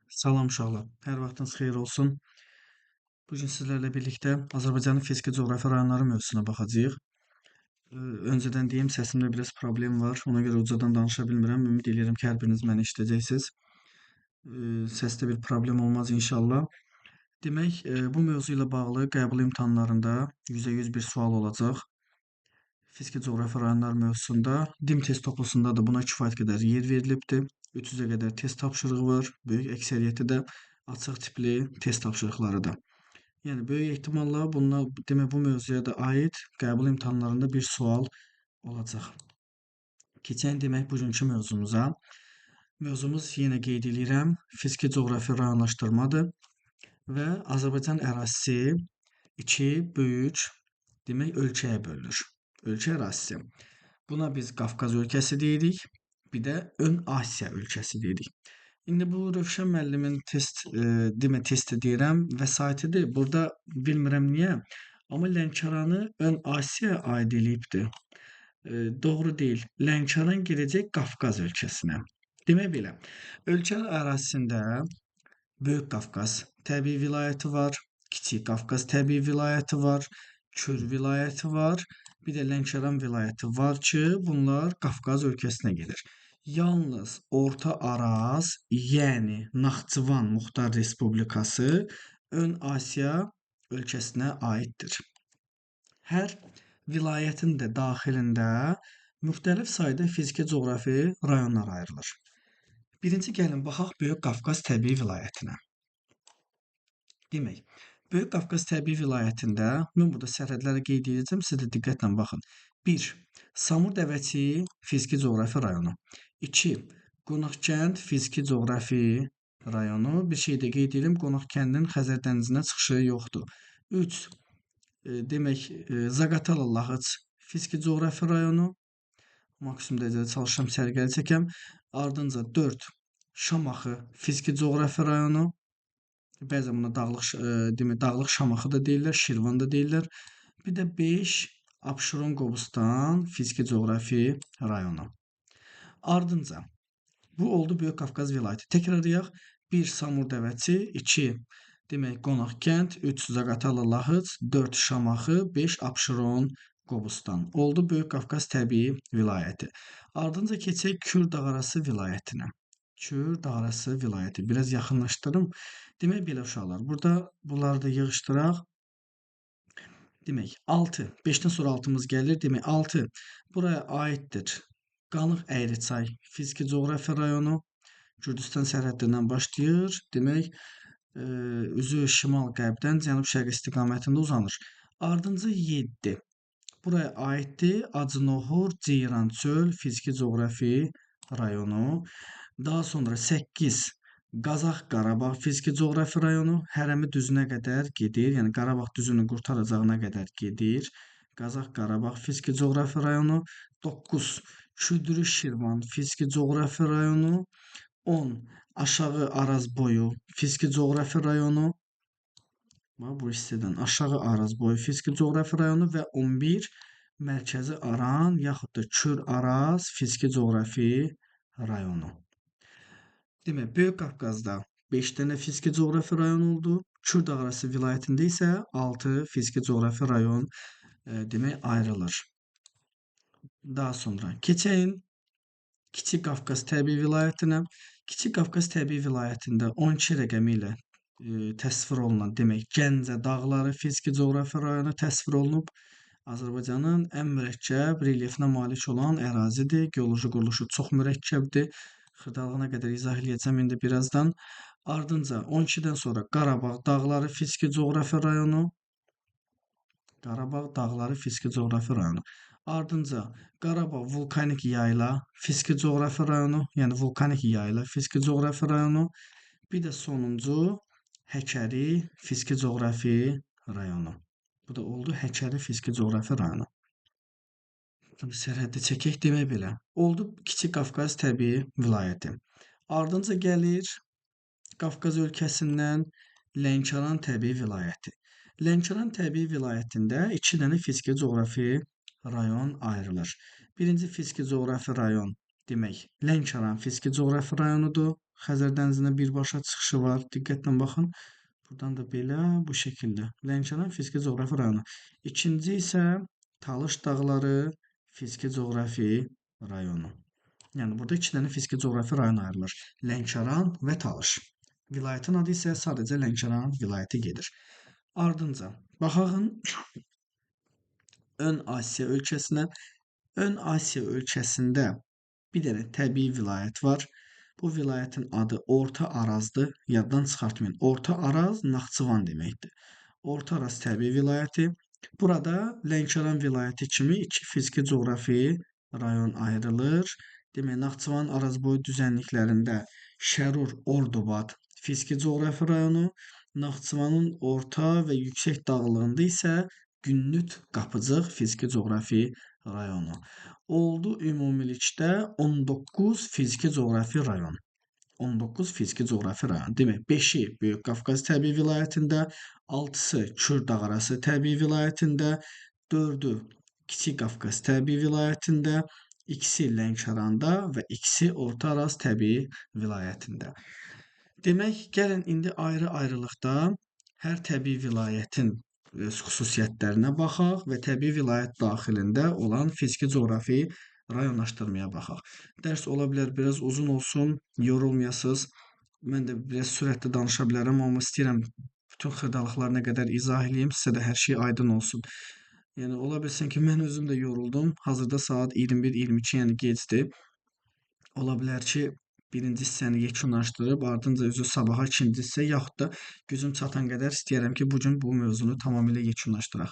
Salam uşaqlar. Hər vaxtınız xeyir olsun. Bu gün sizlərlə birlikdə Azərbaycanın fiziki coğrafi rayonları mövzusuna baxacağıq. Öncədən deyim, səsimdə biraz problem var. Ona görə ucadan danışa bilmirəm. Ümid edirəm ki, hər biriniz məni eşidəcəksiniz. Səsdə bir problem olmaz inşallah. Demək, bu mövzu ilə bağlı qəbul imtahanlarında %100 bir sual olacaq. Fiziki coğrafi rayonlar mövzusunda DİM test toplusunda da buna kifayət qədər yer verilibdir. 300-ə qədər test tapşırığı var. Böyük əksəriyyəti də açıq tipli test tapşırıqlarıdır. Yəni böyük ehtimalla bu mövzuya da aid qəbul imtahanlarında bir sual olacaq. Keçək demək bugünkü mövzumuza. Mövzumuz yenə qeyd edirəm, fiziki coğrafi rayonlaşdırmadır və Azərbaycan ərazisi iki böyük ölkəyə bölünür. Ölkə ərazisi. Buna biz Qafqaz ölkəsi deyirik, bir də Ön Asiya ölkəsi deyirik. İndi bu Rövşən müəllimin testi deyirəm, vəsaitidir. Burada bilmirəm niyə, amma Lənkəranı Ön Asiyaya aid eləyibdir. Doğru deyil. Lənkəran gedəcək Qafqaz ölkəsinə. Demək belə, ölkə ərazisində Böyük Qafqaz təbii vilayəti var, Kiçik Qafqaz təbii vilayəti var, Kür vilayəti var, bir də Lənkəran vilayəti var ki, bunlar Qafqaz ölkəsinə gedir. Yalnız Orta Araz, yəni Naxçıvan Muxtar Respublikası Ön Asiya ölkəsinə aiddir. Hər vilayətin də daxilində müxtəlif sayda fiziki coğrafi rayonlar ayrılır. Birinci gəlin baxaq Böyük Qafqaz təbii vilayətinə. Demək, Böyük Qafqaz təbii vilayətində mən burada sərhədləri qeyd edəcəm, siz də diqqətlə baxın. 1. Samur Dəvəçi fiziki coğrafi rayonu. 2. Qonaqkənd fiziki coğrafi rayonu. Bir şey də qeyd edim, Qonaqkəndin Xəzər dənizinə çıxışı yoxdur. 3. Zaqatala Laxıc fiziki coğrafi rayonu. Maksimum dərəcədə çalışıram sərgəli çəkəm. Ardınca 4. Şamaxı fiziki coğrafi rayonu. Bəzən buna Dağlıq Şamaxı da deyirlər, Şirvan da deyirlər. Bir də 5. Abşeron Qobustan fiziki coğrafi rayonu. Ardınca bu oldu Böyük Qafqaz vilayəti. Təkrarlayaq. 1. Samur Dəvəçi, 2. Qonaqkənd, 3. Zaqatala Laxıc, 4. Şamaxı, 5. Abşeron Qobustan. Oldu Böyük Qafqaz təbii vilayəti. Ardınca keçək Kür dağarası vilayətinə. Kür dağarası vilayəti. Biraz yaxınlaşdırım. Demək belə uşaqlar, burada bunları da yığışdıraq. Demək 6, 5-dən sonra 6-mız gəlir. Demək 6 buraya aiddir. Qanıq Əyriçay fiziki coğrafi rayonu Gürcüstan sərhəddindən başlayır. Demək üzü şimal-qərbdən cənub-şərq istiqamətində uzanır. Ardınca 7 buraya aiddir. Acınohur Ceyrançöl fiziki coğrafi rayonu. Daha sonra 8 Qazax Qarabağ fiziki coğrafi rayonu Hərəmi düzünə qədər gedir. Yəni Qarabağ düzünü qurtaracağına qədər gedir. Qazax Qarabağ fiziki coğrafi rayonu. 9 Küdrü Şirvan fiziki coğrafi rayonu. 10 Aşağı Arazboyu fiziki coğrafi rayonu. Bu hissədən Aşağı Arazboyu fiziki coğrafi rayonu və 11 Mərkəzi Aran yaxud da Kür Araz fiziki coğrafi rayonu. Demək, Böyük Qafqazda 5 dənə fiziki coğrafi rayon oldu. Kür dağarası vilayətində isə 6 fiziki coğrafi rayon ayrılır. Daha sonra keçəyin Kiçik Qafqaz təbii vilayətinə. Kiçik Qafqaz təbii vilayətində 12 rəqəmi ilə təsvir olunan, demək, Gəncə dağları fiziki coğrafi rayonu təsvir olunub. Azərbaycanın ən mürəkkəb relyefinə malik olan ərazidir. Geoloji quruluşu çox mürəkkəbdir. Xırdalığına qədər izah eləyəcəm indi birazdan. Ardınca 12-dən sonra Qarabağ dağları fiziki coğrafi rayonu. Qarabağ dağları fiziki coğrafi rayonu. Ardınca Qarabağ vulkanik yayla fiziki coğrafi rayonu, yəni vulkanik yayla fiziki coğrafi rayonu. Bir də sonuncu Həkəri fiziki coğrafi rayonu. Bu da oldu Həkəri fiziki coğrafi rayonu. Sərhəddə çəkək demək belə. Oldu Kiçik Qafqaz təbii vilayəti. Ardınca gəlir Qafqaz ölkəsindən Lənkəran təbii vilayəti. Lənkəran təbii vilayətində 2 dənə fiziki coğrafi rayon ayrılır. Birinci fiziki coğrafi rayon demək Lənkəran fiziki coğrafi rayonudur. Xəzər dənizinə birbaşa çıxışı var. Diqqətlə baxın. Buradan da belə bu şəkildə. Lənkəran fiziki coğrafi rayonu. İkinci isə Talış dağları fiziki coğrafi rayonu. Yəni burada 2 dənə fiziki coğrafi rayon ayrılır. Lənkəran və Talış. Vilayətin adı isə sadəcə Lənkəran vilayəti gedir. Ardınca baxın Ön Asiya ölkəsinə. Ön Asiya ölkəsində bir dənə təbii vilayət var. Bu vilayətin adı Orta Arazdır. Yaddan çıxartmayın. Orta Araz Naxçıvan deməkdir. Orta Araz təbii vilayəti. Burada Lənkəran vilayəti kimi 2 fiziki coğrafi rayon ayrılır. Demək, Naxçıvan Arazboyu düzənliklərində Şərur, Ordubad fiziki coğrafi rayonu, Naxçıvanın orta və yüksək dağlığında isə Günnüt, Qapıcıq fiziki coğrafi rayonu. Oldu ümumilikdə 19 fiziki coğrafi rayon. 19 fiziki coğrafi rayon. Demək, 5-i Böyük Qafqaz təbii vilayətində, 6-sı Kür-Dağarası təbii vilayətində, 4-ü Kiçik Qafqaz təbii vilayətində, 2-si Lənkəranda və 2-si Orta Araz təbii vilayətində. Demək, gəlin indi ayrı-ayrılıqda hər təbii vilayətin xüsusiyyətlərinə baxaq və təbii vilayət daxilində olan fiziki coğrafi rayonlaşdırmaya baxaq. Dərs ola bilər biraz uzun olsun, yorulmayasınız. Mən də biraz sürətli danışa bilərəm, amma istəyirəm bütün xırdalıqları nə qədər izah eləyim, sizə də hər şey aydın olsun. Yəni ola bilsin ki, mən özüm də yoruldum. Hazırda saat 21:22, yəni gecdir. Ola bilər ki, birinci hissəni yekunlaşdırıb, ardınca üzü sabaha ikinci hissə, yaxud da gücüm çatan qədər istəyərəm ki, bugün bu mövzunu tamamilə yekunlaşdıraq.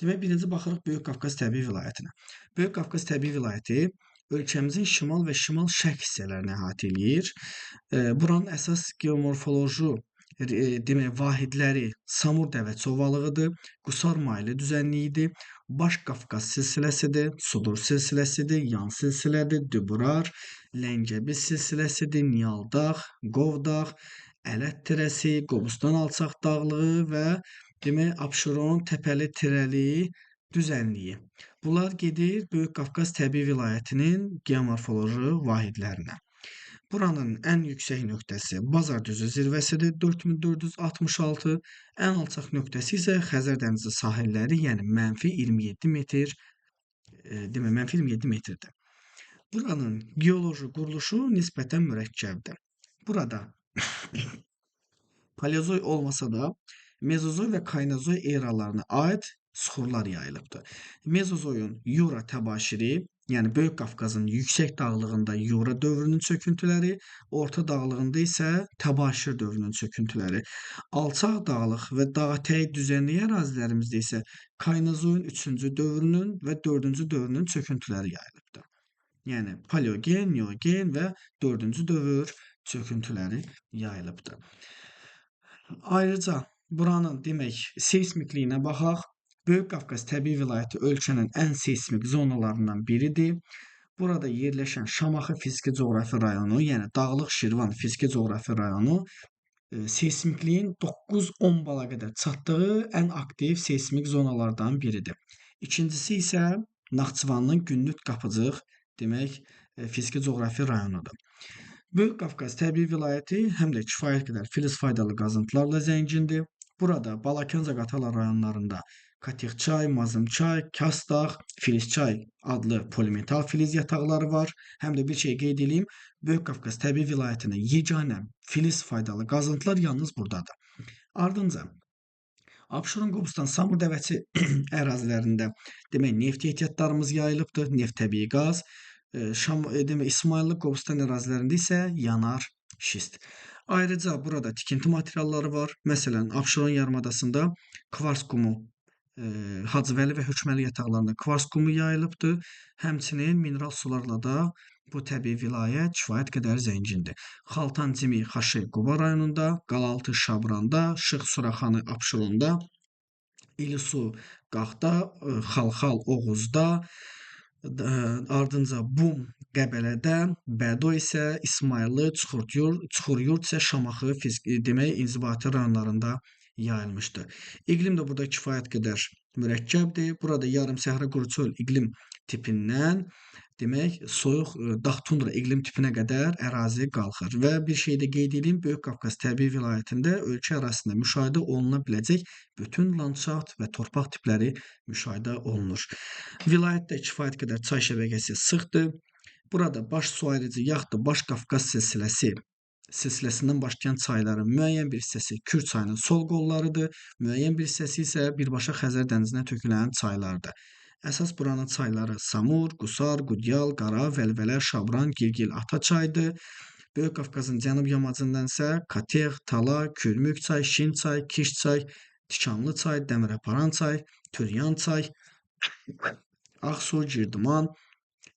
Demək, birinci baxırıq Böyük Qafqaz təbii vilayətinə. Böyük Qafqaz təbii vilayəti ölkəmizin şimal və şimal-şərq hissələrini əhatə eləyir. Buranın əsas geomorfoloji demək, vahidləri Samur dəvəçi ovalığıdır, Qusar maylı düzənliyidir, Baş Qafqaz silsiləsidir, Sudur silsiləsidir, Yan silsilədir, Düburar, Ləngəbi silsiləsidir, Niyaldağ, Qovdağ, Ələt tirəsi, Qobustan alçaq dağlığı və demək, Abşeron təpəli tirəli düzənliyi. Bunlar gedir Böyük Qafqaz təbii vilayətinin geomorfoloji vahidlərinə. Buranın ən yüksək nöqtəsi Bazar düzü zirvəsidir, 4466. Ən alçaq nöqtəsi isə Xəzər dənizi sahilləri, yəni -27 metr, demək, -27 metrdir. Buranın geoloji quruluşu nisbətən mürəkkəbdir. Burada Paleozoy olmasa da Mezozoy və Kaynozoy eralarına aid süxurlar yayılıbdır. Mezozoyun Yura təbaşiri, yəni Böyük Qafqazın yüksək dağlığında Yura dövrünün çöküntüləri, orta dağlığında isə Təbaşir dövrünün çöküntüləri, alçaq dağlıq və dağətəyi düzənlik ərazilərimizdə isə Kaynozoyun 3-cü dövrünün və 4-cü dövrünün çöküntüləri yayılıbdır. Yəni Paleogen, Neogen və 4-cü dövr çöküntüləri yayılıbdır. Ayrıca buranın demək seysmikliyinə baxaq. Böyük Qafqaz təbii vilayəti ölkənin ən seysmik zonalarından biridir. Burada yerləşən Şamaxı fiziki coğrafi rayonu, yəni Dağlıq Şirvan fiziki coğrafi rayonu seysmikliyin 9-10 bala qədər çatdığı ən aktiv seysmik zonalardan biridir. İkincisi isə Naxçıvanın Günnüt Qapıcıq demək fiziki coğrafi rayonudur. Böyük Qafqaz təbii vilayəti həm də kifayət qədər filiz faydalı qazıntılarla zəngindir. Burada Balakən-Zaqatala rayonlarında Katixçay, Mazımçay, Kastağ, Filizçay adlı polimetal filiz yataqları var. Həm də bir şey qeyd edeyim, Böyük Qafqaz təbii vilayətinə yeganə filiz faydalı qazıntılar yalnız buradadır. Ardınca Abşeron, Qobustan, Samur dəvəçi ərazilərində demək neft ehtiyatlarımız yayılıbdır, neft təbii qaz. Demək İsmayıllıq, Qobustan ərazilərində isə yanar şist. Ayrıca burada tikinti materialları var. Məsələn, Abşeron yarımadasında kvars qumu, Hacıvəli və Hökməli yataqlarında kvars qumu yayılıbdır. Həmçinin mineral sularla da bu təbii vilayət kifayət qədər zəngindir. Xaltan, Cimi, Xaşi, Quba rayonunda, Qalaltı, Şabranda, Şıx, Suraxanı, Abşeronda, İlisu, Qaxda, Xalxal, Oğuzda, ardınca Bum, Qəbələdə, Bədo isə İsmayıllı, Çuxuryurd isə Şamaxı demək inzibati rayonlarında yayılmışdır. İqlim də burada kifayət qədər mürəkkəbdir. Burada yarım səhra quru çöl iqlim tipindən demək, soyuq dağ tundra iqlim tipinə qədər ərazi qalxır və bir şey də qeyd edeyim, Böyük Qafqaz təbii vilayətində ölkə ərazisində müşahidə oluna biləcək bütün landşaft və torpaq tipləri müşahidə olunur. Vilayətdə kifayət qədər çay şəbəkəsi sıxdır. Burada baş su ayırıcı yaxud da Baş Qafqaz silsiləsindən başlayan çayların müəyyən bir hissəsi Kür çayının sol qollarıdır, müəyyən bir hissəsi isə birbaşa Xəzər dənizinə tökülən çaylardır. Əsas buranın çayları Samur, Qusar, Qudyal, Qara, Vəlvələ, Şabran, Girgil, Ataçaydır. Böyük Qafqazın cənub yamacından isə Katex, Tala, Kürmük çay, Şin çay, Kiş çay, Tikanlı çay, Dəmirəparan çay, Türyan çay, Ağsu, Girdiman,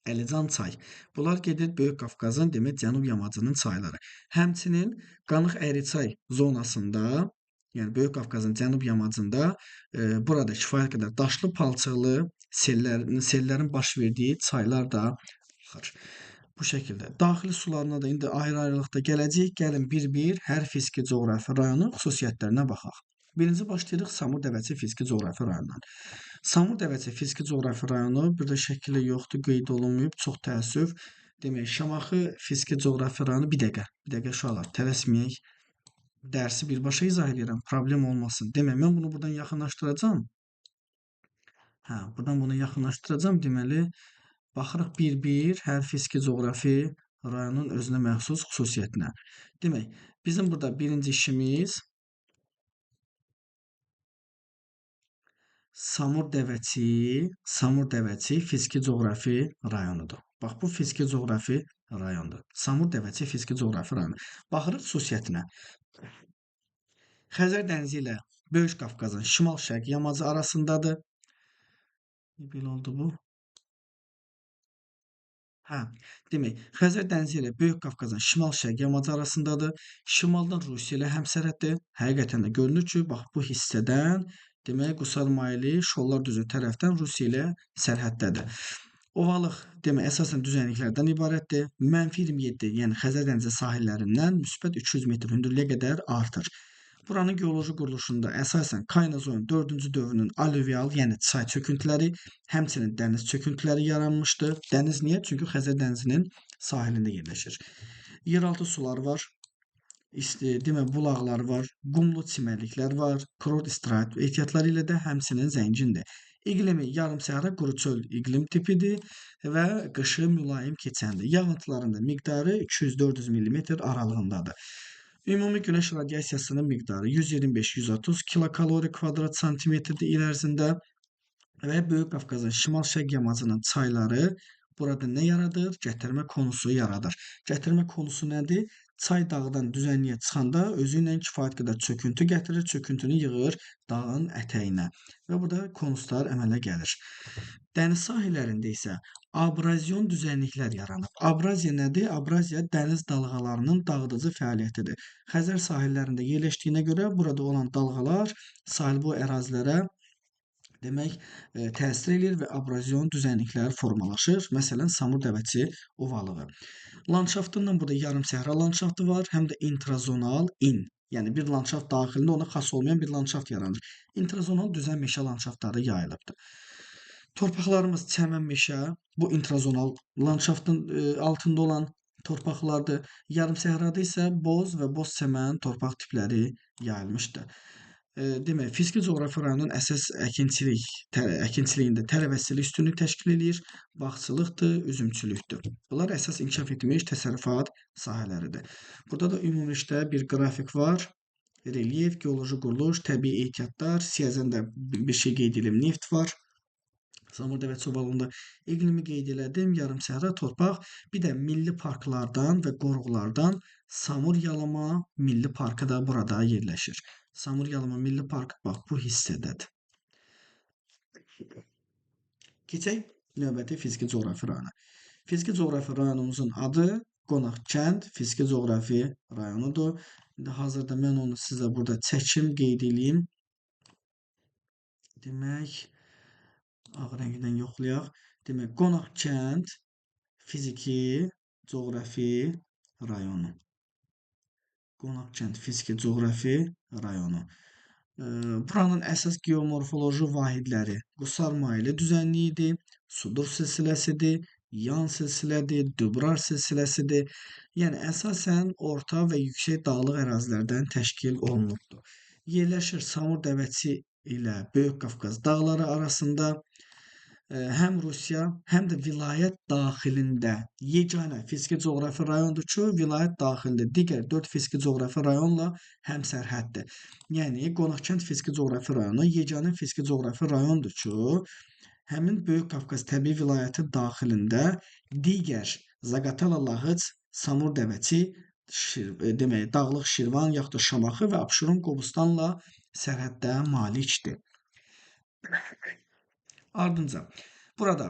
Əlican çay. Bunlar gedir Böyük Qafqazın demək cənub yamacının çayları. Həmçinin Qanıq Əriçay zonasında, yəni Böyük Qafqazın cənub yamacında burada kifayət qədər daşlı, palçıqlı sellərin baş verdiyi çaylar da axır. Bu şəkildə. Daxili sularına da indi ayrı-ayrılıqda gələcəyik. Gəlin bir-bir hər fiziki coğrafi rayonun xüsusiyyətlərinə baxaq. Birinci başlayırıq Samur Dəvəçi fiziki coğrafi rayonundan. Samur Dəvəçi fiziki coğrafi rayonu burada şəkildə yoxdur, qeyd olunmayıb. Çox təəssüf. Demək, Şamaxı fiziki coğrafi rayonu bir dəqiqə uşaqlar, tələsməyək. Dərsi birbaşa izah edirəm, problem olmasın. Demək, mən bunu buradan yaxınlaşdıracağam. Buradan bunu yaxınlaşdıracağam. Deməli, baxırıq bir-bir hər fiziki coğrafi rayonun özünə məxsus xüsusiyyətinə. Demək, bizim burada birinci işimiz Samur Dəvəçi fiziki coğrafi rayonudur. Bax, bu fiziki coğrafi rayondur. Samur Dəvəçi fiziki coğrafi rayonu. Baxırıq xüsusiyyətinə. Xəzər dənizi ilə Böyük Qafqazın şimal-şərq yamacı arasındadır. Belə oldu bu. Demək, Xəzər dənizi ilə Böyük Qafqazın şimal-şərq yamacı arasındadır. Şimaldan Rusiya ilə həmsərhəddir. Həqiqətən də görünür ki, bax bu hissədən demək Qusar mayili Şollar düzü tərəfdən Rusiya ilə sərhəddədir. Ovalıq demək əsasən düzənliklərdən ibarətdir. -27, yəni Xəzər dənizi sahillərindən müsbət 300 metr hündürlüyə qədər artır. Buranın geoloji quruluşunda əsasən Kaynozoyun 4-cü dövrünün alüvyal, yəni çay çöküntüləri, həmçinin dəniz çöküntüləri yaranmışdır. Dəniz niyə? Çünki Xəzər dənizinin sahilində yerləşir. Yeraltı sular var. Demək, bulaqlar var, qumlu çimərliklər var, kurort istirahət ehtiyatları ilə də həmçinin zəngindir. İqlimi yarımsəhra quru çöl iqlim tipidir və qışı mülayim keçəndir. Yağıntıların da miqdarı 200-400 mm aralığındadır. Ümumi günəş radiasiyasının miqdarı 125-130 kilokalori kvadrat santimetrdir il ərzində və Böyük Qafqazın şimal-şərq yamacının çayları burada nə yaradır? Gətirmə konusu yaradır. Gətirmə konusu nədir? Çay dağdan düzənliyə çıxanda özü ilə kifayət qədər çöküntü gətirir, çöküntünü yığır dağın ətəyinə və burada konuslar əmələ gəlir. Dəniz sahillərində isə abrazyon düzənliklər yaranıb. Abraziya nədir? Abraziya dəniz dalğalarının dağıdıcı fəaliyyətidir. Xəzər sahillərində yerləşdiyinə görə burada olan dalğalar sahilboyu ərazilərə demək, təsir eləyir və abrazyon düzənliklər formalaşır. Məsələn, Samur Dəvəçi ovalığı. Landşaftından burada yarımsəhra landşaftı var, həm də intrazonal, yəni bir landşaft daxilində ona xas olmayan bir landşaft yaranır. İntrazonal düzən meşə landşaftları yayılıbdır. Torpaqlarımız çəmən meşə, bu intrazonal landşaftın altında olan torpaqlardır. Yarımsəhrada isə boz və boz çəmən torpaq tipləri yayılmışdır. Demək, fiziki coğrafi rayonun əsas əkinçiliyində tərəvəzçilik üstünlük təşkil eləyir, bağçılıqdır, üzümçülükdür. Bunlar əsas inkişaf etmiş təsərrüfat sahələridir. Burada da ümumilikdə bir qrafik var. Relyef, geoloji quruluş, təbii ehtiyatlar, siyahıda bir şey qeyd edim, neft var. Samur Dəvəçi ovalığında iqlimi qeyd elədim, yarımsəhra torpaq, bir də milli parklardan və qoruqlardan Samur Yalama Milli Parkı da burada yerləşir. Samur Yalama Milli Parkı bax bu hissədədir. Keçək növbəti fiziki coğrafi rayona. Fiziki coğrafi rayonumuzun adı Qonaqkənd fiziki coğrafi rayonudur. İndi hazırda mən onu sizə burada çəkim qeyd eləyim. Demək, ağ rəngdən yoxlayaq. Demək, Qonaqkənd fiziki coğrafi rayonu. Qonaqkənd fiziki coğrafi rayonu. Buranın əsas geomorfoloji vahidləri Qusar mayili düzənliyidir, Sudur silsiləsidir, yan silsilədir, Dübrar silsiləsidir. Yəni əsasən orta və yüksək dağlıq ərazilərdən təşkil olunubdur. Yerləşir Samur dəvəsi ilə Böyük Qafqaz dağları arasında. Həm Rusiya, həm də vilayət daxilində yeganə fiziki coğrafi rayondur ki, vilayət daxilində digər 4 fiziki coğrafi rayonla həmsərhəddir. Yəni Qonaqkənd fiziki coğrafi rayonu yeganə fiziki coğrafi rayondur ki, həmin Böyük Qafqaz təbii vilayəti daxilində digər Zaqatala, Lağıc, Samur dəvəçi, demək, Dağlıq Şirvan yaxud da Şamaxı və Abşeron Qobustanla sərhəddə malikdir. Ardınca burada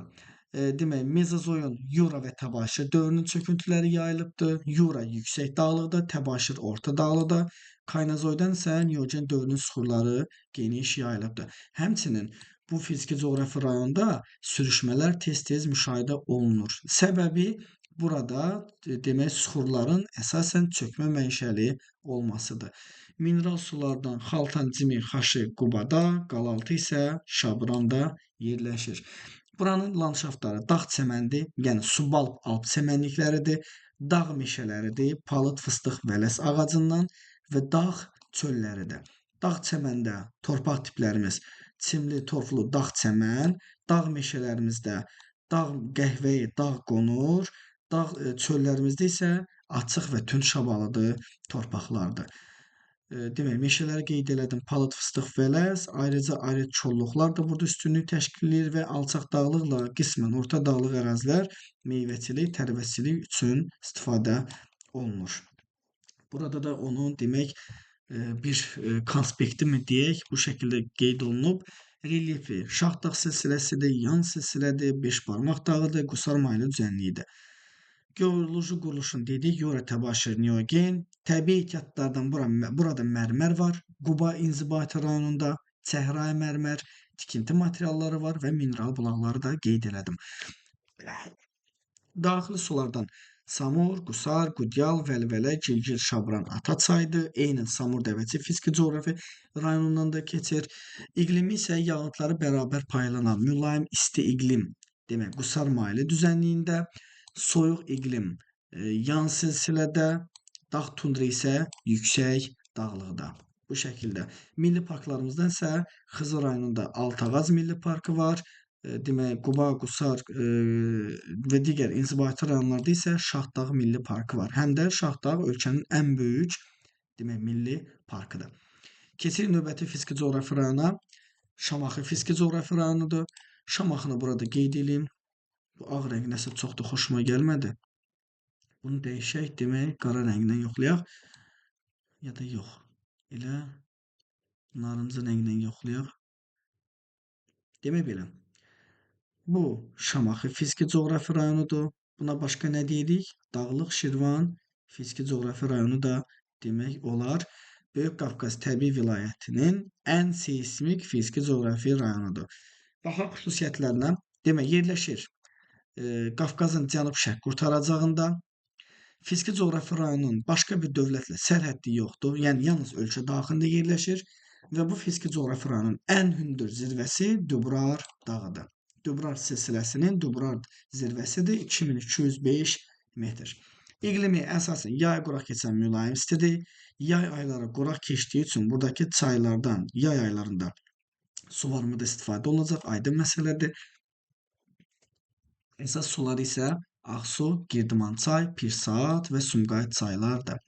demək Mezozoyun Yura və Təbaşir dövrünün çöküntüləri yayılıbdır. Yura yüksək dağlıqda, Təbaşir orta dağlıqda. Kaynozoydan isə Neogen dövrünün süxurları geniş yayılıbdır. Həmçinin bu fiziki coğrafi rayonda sürüşmələr tez-tez müşahidə olunur. Səbəbi burada demək süxurların əsasən çökmə mənşəli olmasıdır. Mineral sulardan Xaltan, Cimi, Xaşı Qubada, qalaltı isə Şabranda yerləşir. Buranın landşaftları dağ çəməndir, yəni subalp alp çəmənlikləridir, dağ meşələridir, palıd, fıstıq, vələs ağacından və dağ çölləridir. Dağ çəməndə torpaq tiplərimiz çimli, torflu dağ çəmən, dağ meşələrimizdə dağ qəhvəyi, dağ qonur, dağ çöllərimizdə isə açıq və tünd şabalıdı torpaqlardır. Demək, meşələri qeyd elədim. Palıd, fıstıq, vələs, ayrıca ayrı kolluqlar da burada üstünlük təşkil edir və alçaq dağlıqla qismən orta dağlıq ərazilər meyvəçilik, tərəvəzçilik üçün istifadə olunur. Burada da onun demək bir konspekti mi deyək, bu şəkildə qeyd olunub. Relyefi Şahdağ silsiləsidir, yan silsilədir, beşbarmaq dağıdır, Qusar maylı düzənliyidir. Geoloji quruluşun dedik, Yura, Təbaşir, Neogen. Təbii ehtiyatlardan burada mərmər var. Quba inzibati rayonunda çəhrayı mərmər, tikinti materialları var və mineral bulaqları da qeyd elədim. Daxili sulardan Samur, Qusar, Qudyal, Vəlvələ, Gilgil, Şabran, Ata çayıdır. Eynən Samur dəvəçi fiziki coğrafi rayonundan da keçir. İqlimi isə yağıntıları bərabər paylanan mülayim isti iqlim, demək Qusar maylı düzənliyində, soyuq iqlim yan silsilədə, dağ tundra isə yüksək dağlıqda. Bu şəkildə. Milli parklarımızdan isə Xızı rayonunda Altağaz Milli Parkı var. Demək, Quba, Qusar və digər inzibati rayonlarda isə Şahdağ Milli Parkı var. Həm də Şahdağ ölkənin ən böyük demək, milli parkıdır. Keçirik növbəti fiziki coğrafi rayona. Şamaxı fiziki coğrafi rayonudur. Şamaxını burada qeyd edeyim. Bu ağ rəng nəsə çox da xoşuma gəlmədi. Bunu dəyişək, demək, qara rəngdən yoxlayaq. Ya da yox. Elə narıncı rəngdən yoxlayaq. Demək belə. Bu Şamaxı fiziki coğrafi rayonudur. Buna başqa nə deyirik? Dağlıq Şirvan fiziki coğrafi rayonu da demək olar. Böyük Qafqaz təbii vilayətinin ən seismik fiziki coğrafi rayonudur. Baxaq xüsusiyyətlərinə. Demək, yerləşir Qafqazın cənub-şərq qurtaracağında. Fiziki coğrafi rayonun başqa bir dövlətlə sərhəddi yoxdur. Yəni, yalnız ölkə daxilində yerləşir və bu fiziki coğrafi rayonun ən hündür zirvəsi Dübrar dağıdır. Dübrar silsiləsinin Dübrar zirvəsidir 2205 metr. İqlimi əsasən yay quraq keçən mülayim istidir. Yay ayları quraq keçdiyi üçün buradakı çaylardan yay aylarında su varmıda istifadə olunacaq, aydın məsələdir. Əsas suları isə Ağsu, Girdimançay, Pirsaat və Sumqayıt çaylardır.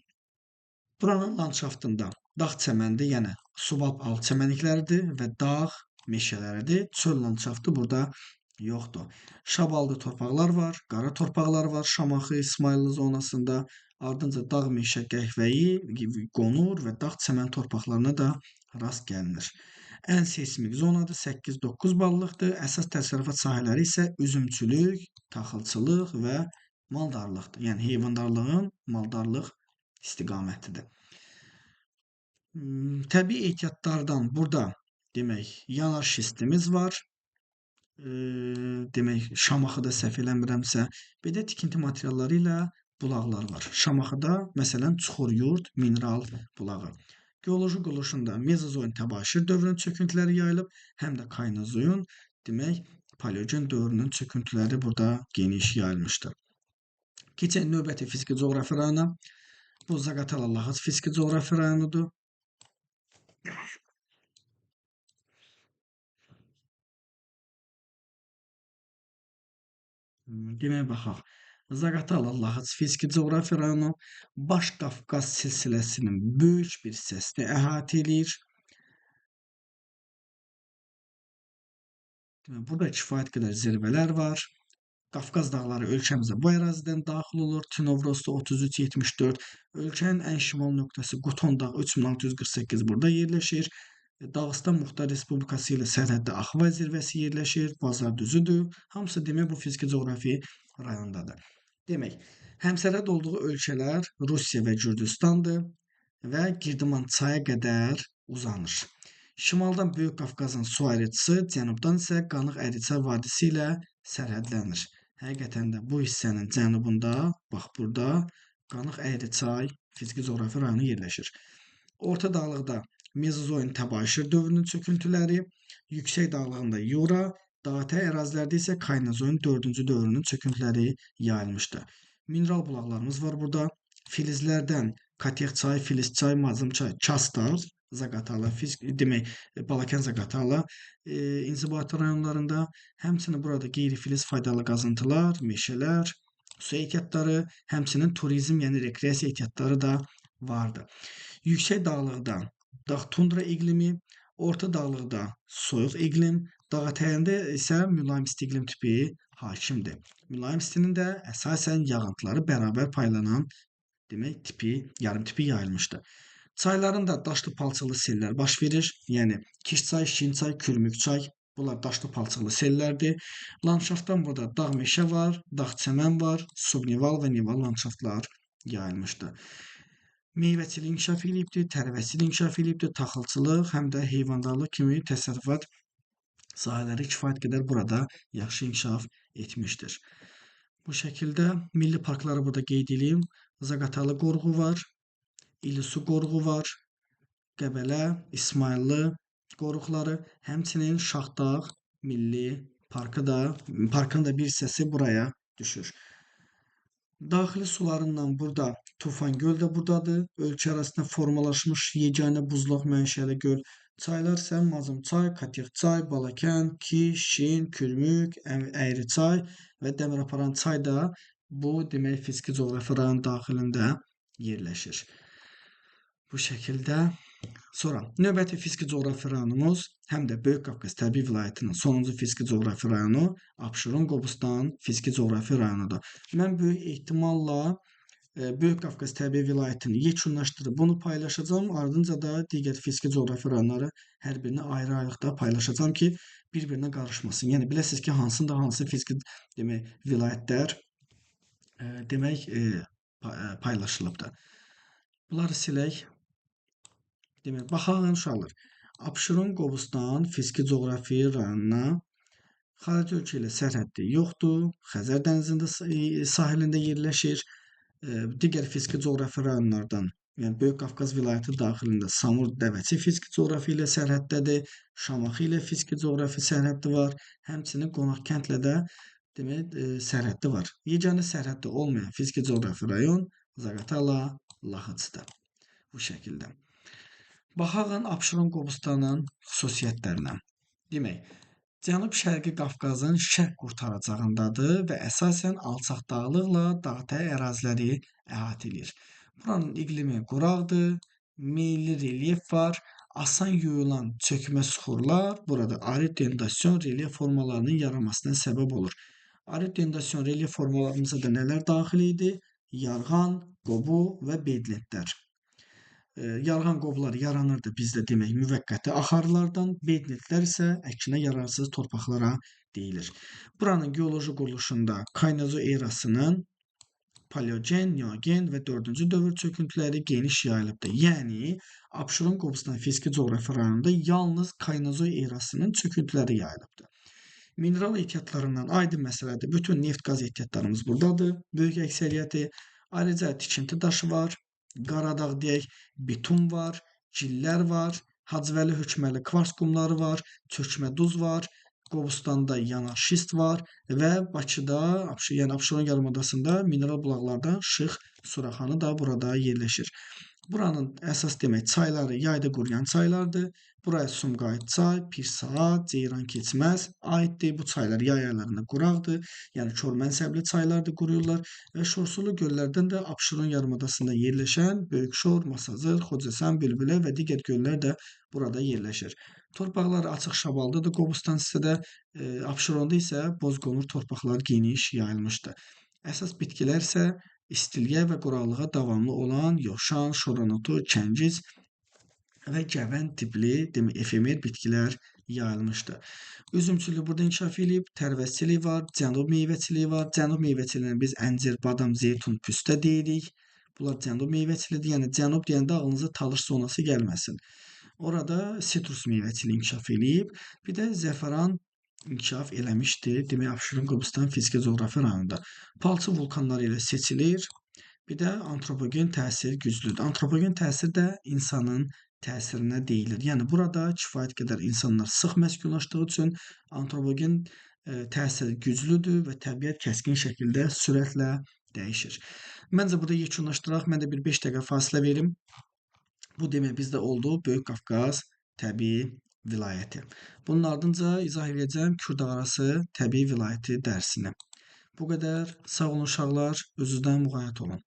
Buranın landşaftında dağ çəməndir, yəni subalp alt çəmənlikləridir və dağ meşələridir. Çöl landşaftı burada yoxdur. Şabaldı torpaqlar var, qara torpaqlar var Şamaxı, İsmayıllı zonasında. Ardınca dağ meşə qəhvəyi, qonur və dağ çəmən torpaqlarına da rast gəlinir. Ən seismik zonadır, 8-9 ballıqdır. Əsas təsərrüfat sahələri isə üzümçülük, taxılçılıq və maldarlıqdır. Yəni heyvandarlığın maldarlıq istiqamətidir. Təbii ehtiyatlardan burada demək yanar şistimiz var. Demək Şamaxıda səhv eləmirəmsə, bir də tikinti materialları ilə bulaqlar var. Şamaxıda məsələn Çuxuryurd mineral bulağı. Geoloji quruluşunda Mezozoyun Təbaşir dövrünün çöküntüləri yayılıb, həm də Kaynozoyun demək Paleogen dövrünün çöküntüləri burada geniş yayılmışdır. Keçək növbəti fiziki coğrafi rayona. Bu Zaqatala-Laxac fiziki coğrafi rayonudur. Deməyə baxaq. Zaqatala-Laxac fiziki coğrafi rayonu Baş Qafqaz silsiləsinin böyük bir hissəsini əhatə edir. Burada kifayət qədər zirvələr var. Qafqaz dağları ölkəmizə bu ərazidən daxil olur. Tinovrosta 33-74. Ölkənin ən şimal nöqtəsi Quton dağı 3648 burada yerləşir. Dağıstan Muxtar Respublikası ilə sərhəddə Axvay zirvəsi yerləşir. Bazar düzüdür. Hamısı demək bu fiziki coğrafi rayondadır. Demək, həmsərhəd olduğu ölkələr Rusiya və Gürcüstandır və Girdiman çaya qədər uzanır. Şimaldan Böyük Qafqazın su ayrıcısı, cənubdan isə Qanıq Əriçay vadisi ilə sərhədlənir. Həqiqətən də bu hissənin cənubunda, bax burada Qanıq Əriçay fiziki coğrafi rayonu yerləşir. Orta dağlıqda Mezozoin təbaşir dövrünün çöküntüləri, yüksək dağlığında Yura, dağətəyi ərazilərdə isə Kaynazoin 4-cü dövrünün çöküntüləri yayılmışdır. Mineral bulaqlarımız var burada. Filizlərdən Katex çayı, Filiz çayı, Mazım çayı, Çastar, Zaqatala, demək Balakən Zaqatala inzibati rayonlarında, həmçinin burada qeyri-filiz faydalı qazıntılar, meşələr, su ehtiyatları, həmçinin turizm, yəni rekreasiya ehtiyatları da vardır. Yüksək dağlıqda dağ tundra iqlimi, orta dağlıqda soyuq iqlim, dağ ətəyində isə mülayim isti iqlim tipi hakimdir. Mülayim istinin də əsasən yağıntıları bərabər paylanan demək tipi, yarım tipi yayılmışdır. Çayların da daşlı palçıqlı sellər baş verir. Yəni Kiş çay, Şin çay, Kürmük çay, bunlar daşlı palçıqlı sellərdir. Landşaftdan burada dağ meşə var, dağ çəmən var, subnival və nival landşaftlar yayılmışdır. Meyvəçilik inkişaf edibdir, tərəvəçilik inkişaf edibdir, taxılçılıq, həm də heyvandarlıq kimi təsərrüfat sahələri kifayət qədər burada yaxşı inkişaf etmişdir. Bu şəkildə milli parkları burada qeyd edeyim. Zaqatala qoruğu var, İlisu qoruğu var, Qəbələ, İsmayıllı qoruqları, həmçinin Şahdağ milli parkı da, parkın da bir hissəsi buraya düşür. Daxili sularından burada Tufan göl də buradadır. Ölkə arasında formalaşmış yeganə buzlaq mənşəli göl. Çaylar isə Mazım çay, Katex çay, Balakən, Kiş, Şin, Kürmük, Əyri çay və Dəmiraparan çay da bu demək fiziki coğrafi rayon daxilində yerləşir. Bu şəkildə. Sonra növbəti fiziki coğrafi rayonumuz həm də Böyük Qafqaz təbii vilayətinin sonuncu fiziki coğrafi rayonu Abşeron Qobustan fiziki coğrafi rayonudur. Mən böyük ehtimalla Böyük Qafqaz təbii vilayətini yekunlaşdırıb bunu paylaşacağam. Ardınca da digər fiziki coğrafi rayonları hər birini ayrı-ayrılıqda paylaşacağam ki, bir-birinə qarışmasın. Yəni biləsiniz ki, hansında hansı fiziki demək vilayətlər demək paylaşılıbdır. Bunları silək. Demək, baxaq uşaqlar. Abşeron Qobustan fiziki coğrafi rayonuna xarici ölkə ilə sərhəddi yoxdur. Xəzər dənizində sahilində yerləşir. Digər fiziki coğrafi rayonlardan, yəni Böyük Qafqaz vilayəti daxilində Samur Dəvəçi fiziki coğrafi ilə sərhəddədir. Şamaxı ilə fiziki coğrafi sərhəddi var. Həmçinin Qonaqkəndlə də demək sərhəddi var. Yeganə sərhəddi olmayan fiziki coğrafi rayon Zaqatala-Laxaçdır. Bu şəkildə. Baxaq Abşeron Qobustanın xüsusiyyətlərinə. Demək, Cənub-Şərqi Qafqazın şərq qurtaracağındadır və əsasən alçaq dağlıqla dağətəyi əraziləri əhatə edir. Buranın iqlimi quraqdır, meyilli relyef var, asan yuyulan çökmə suxurlar burada arid dendasyon relyef formalarının yaranmasına səbəb olur. Arid dendasyon relyef formalarımıza da nələr daxil idi? Yarğan, qobu və bedlentlər. Yarğan qoblar yaranırdı bizdə demək müvəqqəti axarlardan, bednetlər isə əkinə yararsız torpaqlara deyilir. Buranın geoloji quruluşunda Kaynazo erasının Paleogen, Neogen və 4-cü dövr çöküntüləri geniş yayılıbdır. Yəni Abşeron Qobustan fiziki coğrafi rayonunda yalnız Kaynazo erasının çöküntüləri yayılıbdır. Mineral ehtiyatlarından aydın məsələdir. Bütün neft-qaz ehtiyatlarımız buradadır. Böyük əksəriyyəti. Ayrıca tikinti daşı var. Qaradağ deyək, beton var, gillər var, Hacıvəli hökməli kvars qumları var, çökmə duz var, Qobustanda yanar şist var və Bakıda, yəni Abşeron yarımadasında mineral bulaqlardan Şıx Suraxanı da burada yerləşir. Buranın əsas demək çayları yayda quruyan çaylardır. Buraya Sumqayıt çay, Pirsaat, Ceyran keçməz aiddir. Bu çaylar yay aylarında quraqdır. Yəni kör mənsəbli çaylardır, quruyurlar və şorsulu göllərdən də Abşeron yarımadasında yerləşən Böyükşor, Masazır, Xocasən, Bülbülə və digər göllər də burada yerləşir. Torpaqları açıq şabaldıdır Qobustan hissədə, Abşeronda isə bozqonur torpaqlar geniş yayılmışdır. Əsas bitkilər isə istiliyə və quraqlığa davamlı olan yoşan, şoranotu, kəngiz və gəvən tipli efemer bitkilər yayılmışdır. Üzümçülük burada inkişaf edib, tərəvəzçilik var, cənub meyvəçiliyi var. Cənub meyvəçiliyinə biz əncir, badam, zeytun, püstə deyirik. Bunlar cənub meyvəçiliyidir. Yəni cənub deyəndə ağlınıza Talış zonası gəlməsin. Orada sitrus meyvəçiliyi inkişaf edib. Bir də zəfəran inkişaf eləmişdir. Demək, Abşeron Qobustan fiziki coğrafi rayonunda. Palçı vulkanları ilə seçilir. Bir də antropogen təsir güclüdür. Antropogen təsir də insanın təsirinə deyilir. Yəni burada kifayət qədər insanlar sıx məskunlaşdığı üçün antropogen təsir güclüdür və təbiət kəskin şəkildə sürətlə dəyişir. Məncə burada yekunlaşdıraq. Mən də bir 5 dəqiqə fasilə verim. Bu demək bizdə oldu Böyük Qafqaz təbii vilayəti. Bunun ardınca izah edəcəm Kürdağarası təbii vilayəti dərsini. Bu qədər. Sağ olun uşaqlar. Özünüzdən müğayət olun.